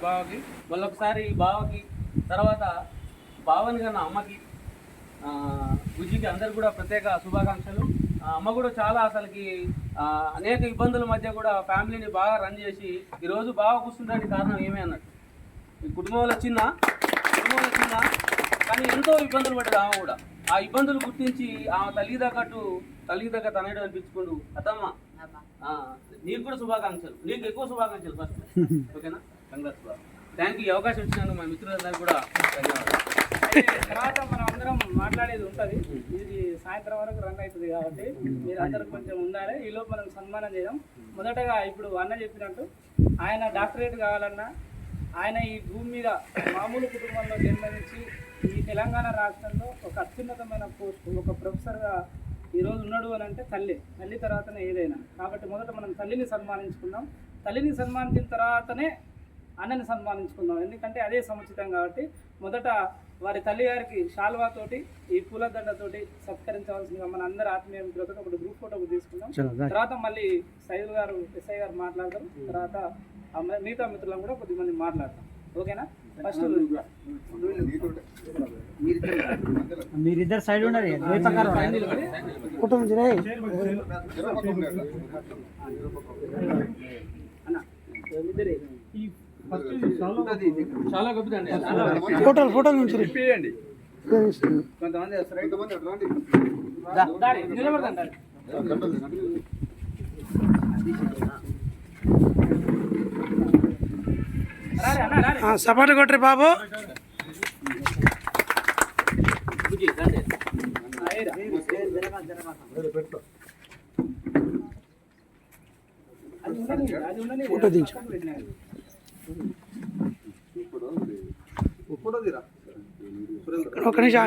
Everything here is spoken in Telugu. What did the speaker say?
బావకి మళ్ళొకసారి బావకి తర్వాత బావని కన్నా అమ్మకి బుజ్జికి అందరు కూడా ప్రత్యేక శుభాకాంక్షలు. అమ్మ కూడా చాలా అసలుకి అనేక ఇబ్బందుల మధ్య కూడా ఫ్యామిలీని బాగా రన్ చేసి ఈరోజు బాగా కూర్చుంటానికి కారణం ఏమే అన్నట్టు కుటుంబంలో చిన్న కానీ ఎంతో ఇబ్బందులు పడ్డది ఆమె కూడా. ఆ ఇబ్బందులు గుర్తించి ఆమె తల్లి దగ్గర తనయుడు అనిపించుకోండు అతమ్మ. నీకు కూడా శుభాకాంక్షలు, నీకు ఎక్కువ శుభాకాంక్షలు ఫస్ట్. ఓకేనా? Congrats Babu. Thank you. అవకాశం ఇచ్చినందుకు మా మిత్రులందరికీ కూడా ధన్యవాదాలు. తర్వాత మనం అందరం మాట్లాడేది ఉంటుంది. ఇది సాయంత్రం వరకు రన్ అవుతుంది కాబట్టి మీరు అందరూ కొంచెం ఉండాలి. ఈలోపు మనం సన్మానం చేద్దాం. మొదటగా ఇప్పుడు అన్న చెప్పినట్టు ఆయన డాక్టరేట్ కావాలన్నా, ఆయన ఈ భూమి మీద మామూలు కుటుంబంలో జన్మనించి ఈ తెలంగాణ రాష్ట్రంలో ఒక అత్యున్నతమైన పోస్ట్ ఒక ప్రొఫెసర్గా ఈరోజు ఉన్నాడు అని అంటే తల్లి తర్వాతనే ఏదైనా. కాబట్టి మొదట మనం తల్లిని సన్మానించుకుందాం. తల్లిని సన్మానించిన తర్వాతనే అన్నని సన్మానించుకుందాం. ఎందుకంటే అదే సముచితం కాబట్టి మొదట వారి తల్లి గారికి శాల్వాతోటి ఈ పూలదండతోటి సత్కరించవలసిందిగా మన అందరి ఆత్మీయ మిత్రులతో ఒకటి గ్రూప్ ఫోటోకు తీసుకుందాం. తర్వాత మళ్ళీ సైదుల్ గారు ఎస్ఐ గారు మాట్లాడతారు. తర్వాత మిగతా మిత్రులను కూడా కొద్దిమంది మాట్లాడతాం. ఓకేనా? ఫస్ట్ మీరిద్దరు సైడ్ ఉండాలి. ఫోటోలు నుంచి కొంతమంది సపోర్ట్ కొట్టరు బాబు. ఫోటో దించు. ఒక నిమిషం